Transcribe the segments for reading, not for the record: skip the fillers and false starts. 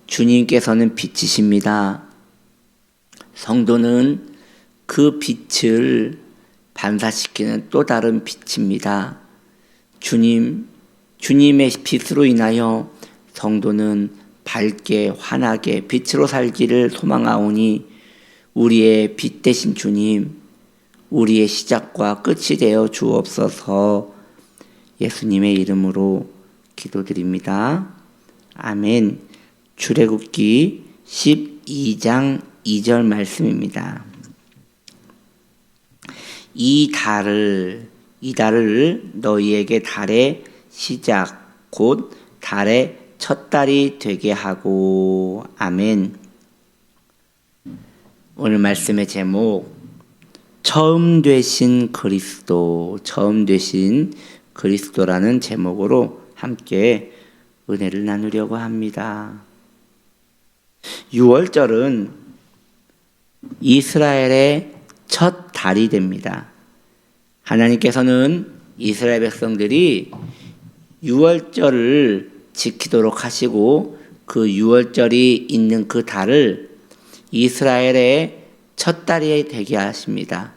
주님께서는 빛이십니다. 성도는 그 빛을 반사시키는 또 다른 빛입니다. 주님의 빛으로 인하여 성도는 밝게 환하게 빛으로 살기를 소망하오니 우리의 빛 되신 주님, 우리의 시작과 끝이 되어 주옵소서. 예수님의 이름으로 기도드립니다. 아멘. 출애굽기 12장 2절 말씀입니다. 이 달을 너희에게 달의 시작 곧 달의 첫 달이 되게 하고. 아멘. 오늘 말씀의 제목, 처음 되신 그리스도라는 제목으로 함께 은혜를 나누려고 합니다. 6월절은 이스라엘의 첫 달이 됩니다. 하나님께서는 이스라엘 백성들이 6월절을 지키도록 하시고 그 6월절이 있는 그 달을 이스라엘의 첫 달이 되게 하십니다.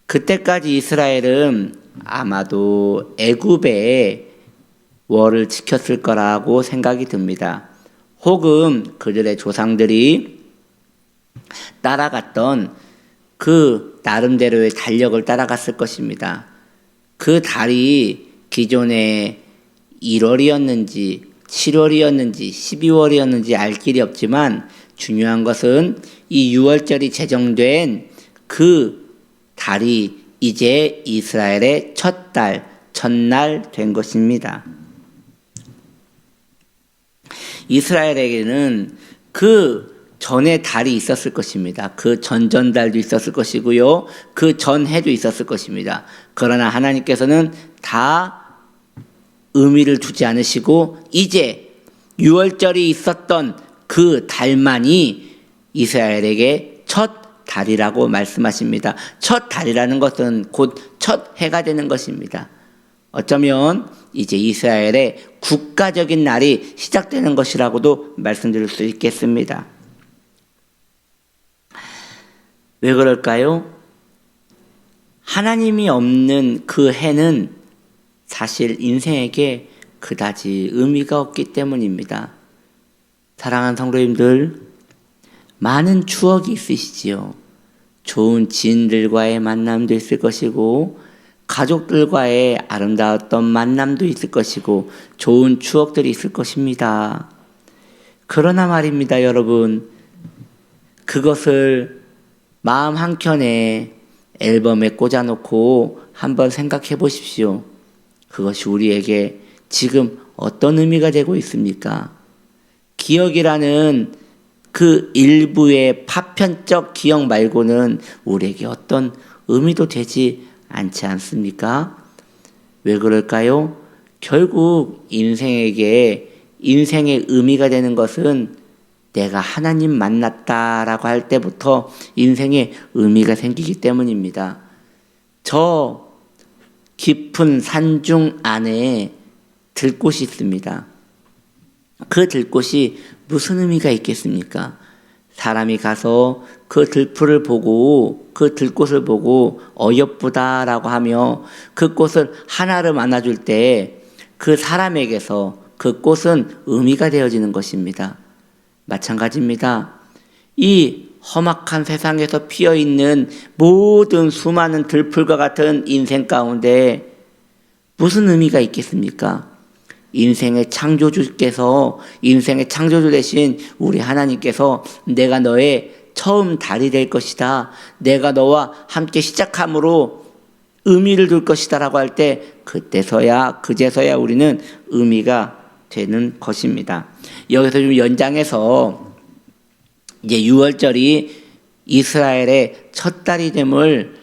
그때까지 이스라엘은 아마도 애굽의 월을 지켰을 거라고 생각이 듭니다. 혹은 그들의 조상들이 따라갔던 그 나름대로의 달력을 따라갔을 것입니다. 그 달이 기존에 1월이었는지 7월이었는지 12월이었는지 알 길이 없지만 중요한 것은 이 6월절이 제정된 그 달이 이제 이스라엘의 첫날 된 것입니다. 이스라엘에게는 그 전에 달이 있었을 것입니다. 그 전전달도 있었을 것이고요. 그 전해도 있었을 것입니다. 그러나 하나님께서는 다 의미를 두지 않으시고 이제 6월절이 있었던 그 달만이 이스라엘에게 첫 달이라고 말씀하십니다. 첫 달이라는 것은 곧 첫 해가 되는 것입니다. 어쩌면 이제 이스라엘의 국가적인 날이 시작되는 것이라고도 말씀드릴 수 있겠습니다. 왜 그럴까요? 하나님이 없는 그 해는 사실 인생에게 그다지 의미가 없기 때문입니다. 사랑하는 성도님들, 많은 추억이 있으시지요. 좋은 지인들과의 만남도 있을 것이고 가족들과의 아름다웠던 만남도 있을 것이고 좋은 추억들이 있을 것입니다. 그러나 말입니다, 여러분. 그것을 마음 한켠에 앨범에 꽂아놓고 한번 생각해 보십시오. 그것이 우리에게 지금 어떤 의미가 되고 있습니까? 기억이라는 그 일부의 파편적 기억 말고는 우리에게 어떤 의미도 되지 않지 않습니까? 왜 그럴까요? 결국 인생의 의미가 되는 것은 내가 하나님 만났다라고 할 때부터 인생에 의미가 생기기 때문입니다. 저 깊은 산중 안에 들꽃이 있습니다. 그 들꽃이 무슨 의미가 있겠습니까? 사람이 가서 그 들풀을 보고 그 들꽃을 보고 어여쁘다라고 하며 그 꽃을 하나를 안아줄 때 그 사람에게서 그 꽃은 의미가 되어지는 것입니다. 마찬가지입니다. 이 험악한 세상에서 피어있는 모든 수많은 들풀과 같은 인생 가운데 무슨 의미가 있겠습니까? 인생의 창조주께서, 인생의 창조주 되신 우리 하나님께서 내가 너의 처음 달이 될 것이다, 내가 너와 함께 시작함으로 의미를 둘 것이다 라고 할 때 그제서야 우리는 의미가 되는 것입니다. 여기서 좀 연장해서 이제 6월절이 이스라엘의 첫 달이 됨을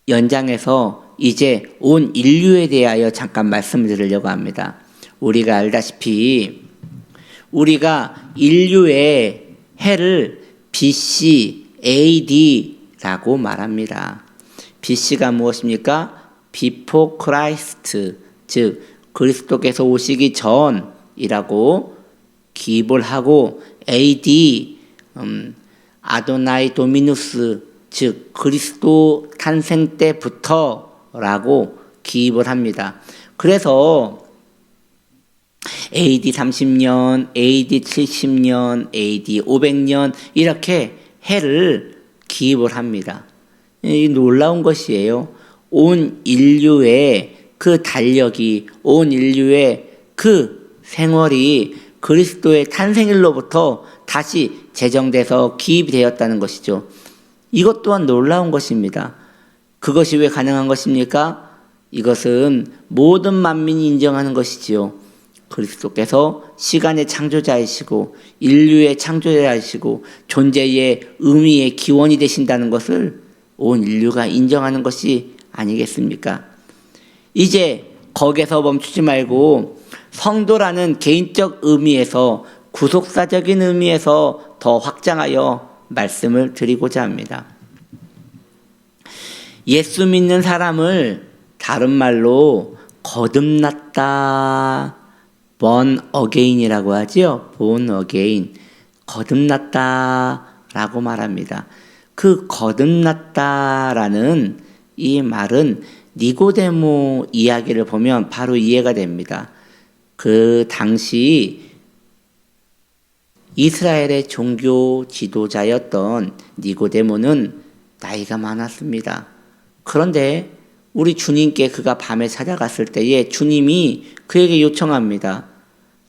연장해서 이제 온 인류에 대하여 잠깐 말씀을 드리려고 합니다. 우리가 알다시피 우리가 인류의 해를 BC, AD라고 말합니다. BC가 무엇입니까? Before Christ, 즉 그리스도께서 오시기 전 이라고 기입을 하고 AD 아도나이 도미누스 즉 그리스도 탄생 때부터라고 기입을 합니다. 그래서 AD 30년, AD 70년, AD 500년 이렇게 해를 기입을 합니다. 이 놀라운 것이에요. 온 인류의 그 달력이, 온 인류의 그 생활이 그리스도의 탄생일로부터 다시 제정돼서 기입이 되었다는 것이죠. 이것 또한 놀라운 것입니다. 그것이 왜 가능한 것입니까? 이것은 모든 만민이 인정하는 것이지요. 그리스도께서 시간의 창조자이시고 인류의 창조자이시고 존재의 의미의 기원이 되신다는 것을 온 인류가 인정하는 것이 아니겠습니까? 이제 거기서 멈추지 말고 성도라는 개인적 의미에서 구속사적인 의미에서 더 확장하여 말씀을 드리고자 합니다. 예수 믿는 사람을 다른 말로 거듭났다, born again이라고 하지요. born again, 거듭났다라고 말합니다. 그 거듭났다라는 이 말은 니고데모 이야기를 보면 바로 이해가 됩니다. 그 당시 이스라엘의 종교 지도자였던 니고데모는 나이가 많았습니다. 그런데 우리 주님께 그가 밤에 찾아갔을 때에 주님이 그에게 요청합니다.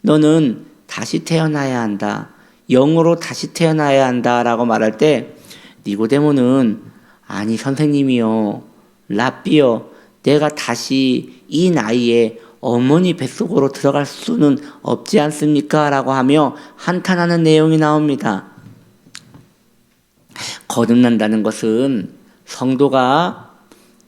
너는 다시 태어나야 한다. 영으로 다시 태어나야 한다 라고 말할 때 니고데모는 아니 선생님이요, 랍비요, 내가 다시 이 나이에 어머니 뱃속으로 들어갈 수는 없지 않습니까? 라고 하며 한탄하는 내용이 나옵니다. 거듭난다는 것은 성도가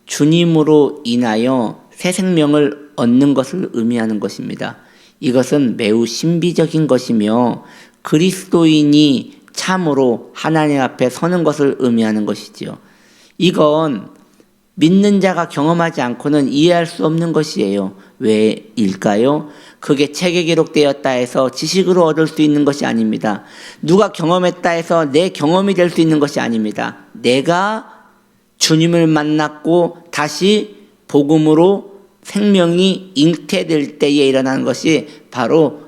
주님으로 인하여 새 생명을 얻는 것을 의미하는 것입니다. 이것은 매우 신비적인 것이며 그리스도인이 참으로 하나님 앞에 서는 것을 의미하는 것이지요. 이건 믿는 자가 경험하지 않고는 이해할 수 없는 것이에요. 왜일까요? 그게 책에 기록되었다 해서 지식으로 얻을 수 있는 것이 아닙니다. 누가 경험했다 해서 내 경험이 될 수 있는 것이 아닙니다. 내가 주님을 만났고 다시 복음으로 생명이 잉태될 때에 일어나는 것이 바로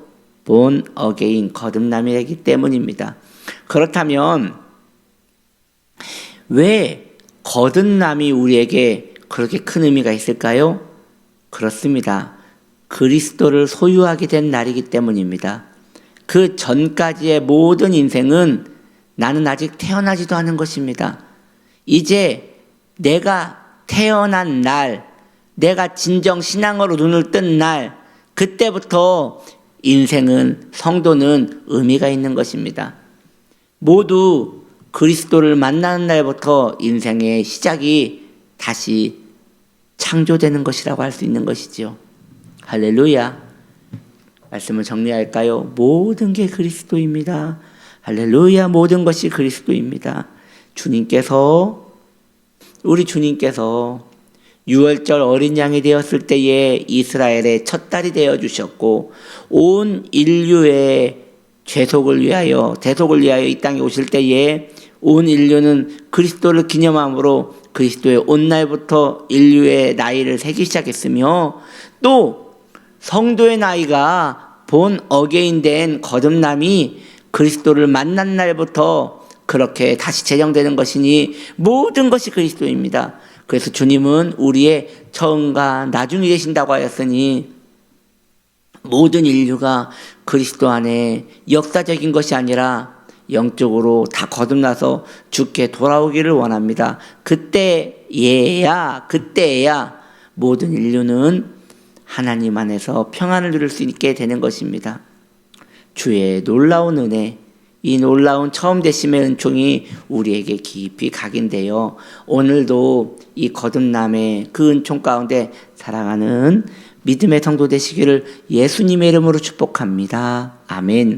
born again, 거듭남이기 때문입니다. 그렇다면 왜 거듭남이 우리에게 그렇게 큰 의미가 있을까요? 그렇습니다. 그리스도를 소유하게 된 날이기 때문입니다. 그 전까지의 모든 인생은 나는 아직 태어나지도 않은 것입니다. 이제 내가 태어난 날, 내가 진정 신앙으로 눈을 뜬 날, 그때부터 인생은, 성도는 의미가 있는 것입니다. 모두 그리스도를 만나는 날부터 인생의 시작이 다시 창조되는 것이라고 할 수 있는 것이죠. 할렐루야. 말씀을 정리할까요? 모든 게 그리스도입니다. 할렐루야. 모든 것이 그리스도입니다. 우리 주님께서 6월절 어린 양이 되었을 때에 이스라엘의 첫 딸이 되어주셨고 온 인류의 대속을 위하여 이 땅에 오실 때에 온 인류는 그리스도를 기념함으로 그리스도의 온 날부터 인류의 나이를 세기 시작했으며 또 성도의 나이가 본 어게인 된 거듭남이 그리스도를 만난 날부터 그렇게 다시 제정되는 것이니 모든 것이 그리스도입니다. 그래서 주님은 우리의 처음과 나중이 되신다고 하였으니 모든 인류가 그리스도 안에 역사적인 것이 아니라 영적으로 다 거듭나서 주께 돌아오기를 원합니다. 그때에야 모든 인류는 하나님 안에서 평안을 누릴 수 있게 되는 것입니다. 주의 놀라운 은혜, 이 놀라운 처음 되심의 은총이 우리에게 깊이 각인되어 오늘도 이 거듭남의 그 은총 가운데 살아가는 믿음의 성도 되시기를 예수님의 이름으로 축복합니다. 아멘.